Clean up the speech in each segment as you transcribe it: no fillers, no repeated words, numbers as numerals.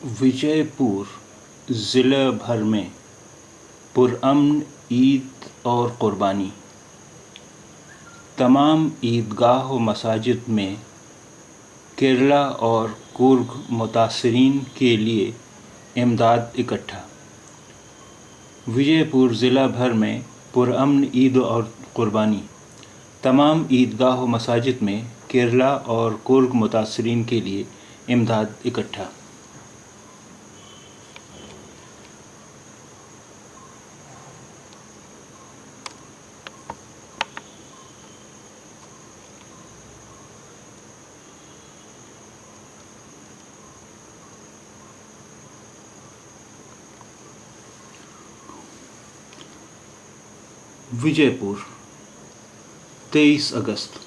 विजय पुर ज़िला भर में पुरअमन ईद और क़ुरबानी। तमाम ईदगाह व मसाजिद में केरला और कुर्ग मुतासरीन के लिए इमदाद इकट्ठा। विजयपुर ज़िला भर में पुरअमन ईद और क़ुरबानी। तमाम ईदगाह व मसाजिद में केरला और कुर्ग मुतासरीन के लिए इमदाद इकट्ठा। विजयपुर 23 अगस्त।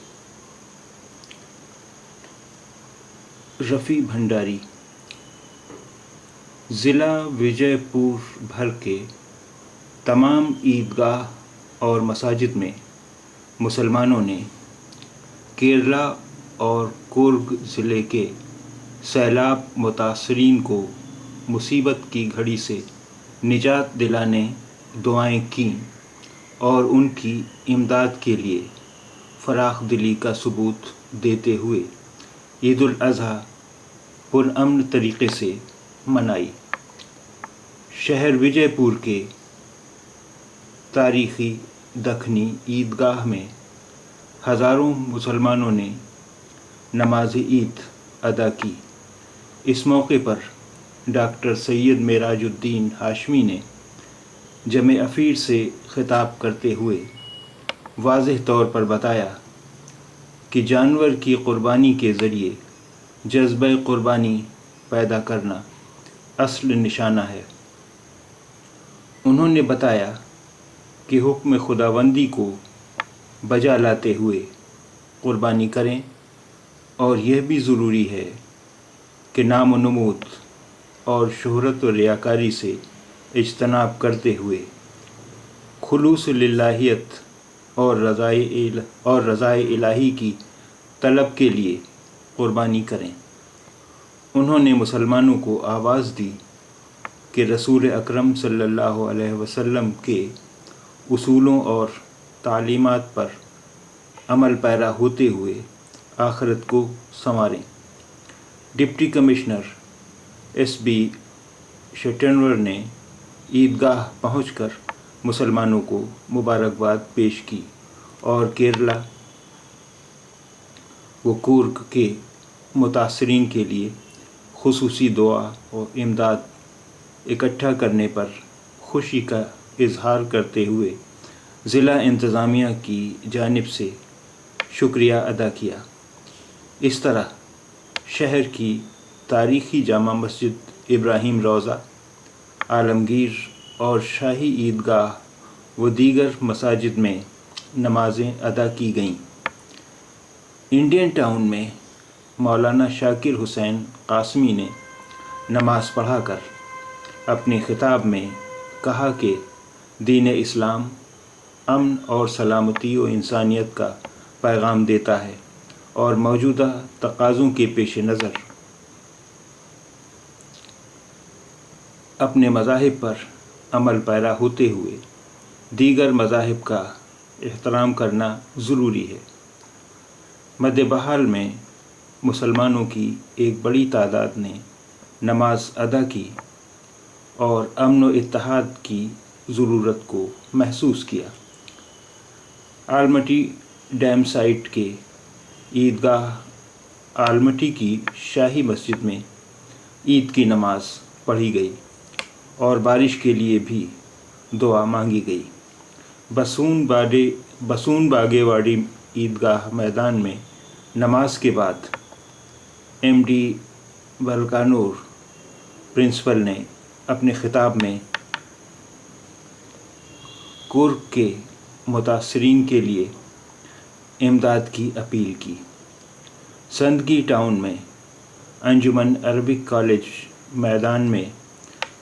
रफ़ी भंडारी। ज़िला विजयपुर भर के तमाम ईदगाह और मसाजिद में मुसलमानों ने केरला और कुर्ग ज़िले के सैलाब मुतासरीन को मुसीबत की घड़ी से निजात दिलाने दुआएं कीं और उनकी इमदाद के लिए फराख दिली का सबूत देते हुए ईद उल अज़हा पुरअमन तरीक़े से मनाई। शहर विजयपुर के तारीख़ी दखनी ईदगाह में हज़ारों मुसलमानों ने नमाज ईद अदा की। इस मौके पर डॉक्टर सैयद मेराजुद्दीन हाशमी ने जमे अफ़ीर से ख़िताब करते हुए वाज़ेह तौर पर बताया कि जानवर की क़ुरबानी के ज़रिए जज़्बे क़ुरबानी पैदा करना असल निशाना है। उन्होंने बताया कि हुक्म खुदावंदी को बजा लाते हुए क़ुरबानी करें और यह भी ज़रूरी है कि नाम व नमूद और शोहरत व रियाकारी से इज्तनाब करते हुए खुलूस लिल्लाहियत और रज़ाए इलाही की तलब के लिए क़ुरबानी करें। उन्होंने मुसलमानों को आवाज़ दी कि रसूल अकरम सल्लल्लाहु अलैहि वसल्लम के उसूलों और तालीमात पर अमल पैरा होते हुए आखिरत को संवारें। डिप्टी कमिश्नर SB शटनवर ने ईदगाह पहुंचकर मुसलमानों को मुबारकबाद पेश की और केरला व कुर्ग के मुतासरीन के लिए खुसूसी दुआ और इमदाद इकट्ठा करने पर खुशी का इजहार करते हुए ज़िला इंतज़ामिया की जानिब से शुक्रिया अदा किया। इस तरह शहर की तारीख़ी जामा मस्जिद इब्राहिम रोज़ा, आलमगीर और शाही ईदगाह व दीगर मसाजिद में नमाज़ें अदा की गईं। इंडियन टाउन में मौलाना शाकिर हुसैन कासमी ने नमाज़ पढ़ाकर अपने ख़िताब में कहा कि दीन इस्लाम अमन और सलामती व इंसानियत का पैगाम देता है और मौजूदा तकाज़ों के पेश नज़र अपने मज़ाहिब पर अमल पैरा होते हुए दीगर मज़ाहिब का एहतराम करना ज़रूरी है। मध्य बहाल में मुसलमानों की एक बड़ी तादाद ने नमाज अदा की और अमन व इत्तेहाद की ज़रूरत को महसूस किया। आलमटी डैम साइट के ईदगाह आलमटी की शाही मस्जिद में ईद की नमाज पढ़ी गई और बारिश के लिए भी दुआ मांगी गई। बसून बागेवाड़ी ईदगाह मैदान में नमाज के बाद MD बलकानूर प्रिंसिपल ने अपने ख़िताब में कुर्ग के मुतासरीन के लिए इमदाद की अपील की। संदगी टाउन में अंजुमन अरबिक कॉलेज मैदान में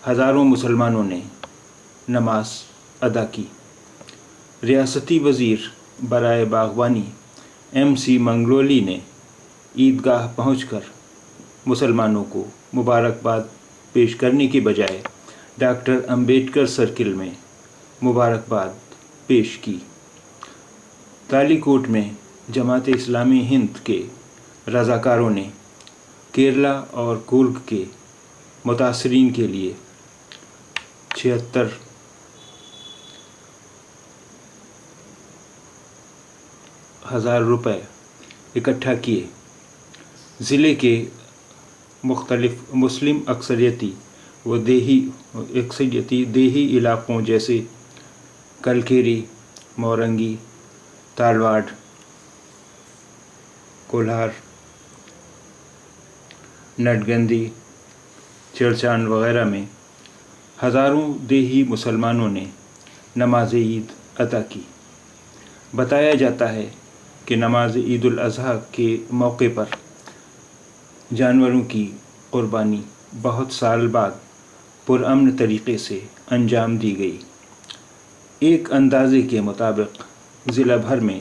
हज़ारों मुसलमानों ने नमाज अदा की। रियासती वज़ीर बराए बागवानी MC मंगलोली ने ईदगाह पहुंचकर मुसलमानों को मुबारकबाद پیش کرنے کے بجائے ڈاکٹر امبیڈکر سرکل میں مبارکباد پیش کی۔ تالی کوٹ میں جماعت اسلامی ہند کے رضاکاروں نے کیرلا اور کورگ کے متاثرین کے لیے 76,000 روپے اکٹھا کیے۔ ضلع کے مختلف مسلم اکثریتی دیہی علاقوں جیسے کلکیری، مورنگی، تالواڑ، کولہار، نٹگندی، چرچان وغیرہ میں ہزاروں دیہی مسلمانوں نے نماز عید ادا کی۔ بتایا جاتا ہے کہ نماز عید الاضحیٰ کے موقع پر جانوروں کی قربانی بہت سال بعد پرامن طریقے سے انجام دی گئی۔ ایک اندازے کے مطابق ضلع بھر میں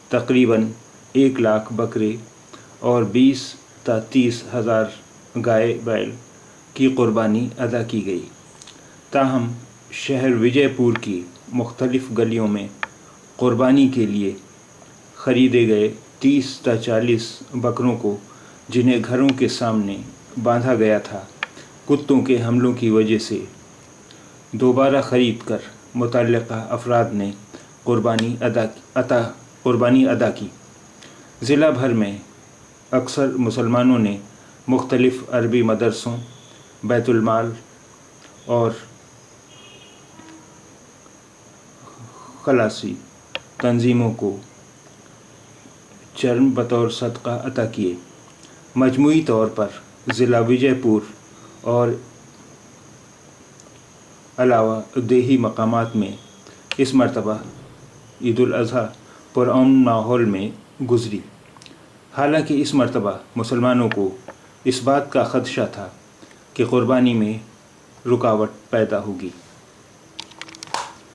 تقریباً 1 لاکھ بکرے اور 20 تا 30 ہزار گائے بیل کی قربانی ادا کی گئی۔ تاہم شہر وجے پور کی مختلف گلیوں میں قربانی کے لیے خریدے گئے 30 تا 40 بکروں کو، جنہیں گھروں کے سامنے باندھا گیا تھا، کتوں کے حملوں کی وجہ سے دوبارہ خرید کر متعلقہ افراد نے قربانی ادا کی۔ ضلع بھر میں اکثر مسلمانوں نے مختلف عربی مدرسوں، بیت المال اور خلاصی تنظیموں کو چرم بطور صدقہ عطا کیے۔ مجموعی طور پر ضلع وجے پور اور علاوہ دیہی مقامات میں اس مرتبہ عید الاضحیٰ پرامن ماحول میں گزری۔ حالانکہ اس مرتبہ مسلمانوں کو اس بات کا خدشہ تھا کہ قربانی میں رکاوٹ پیدا ہوگی۔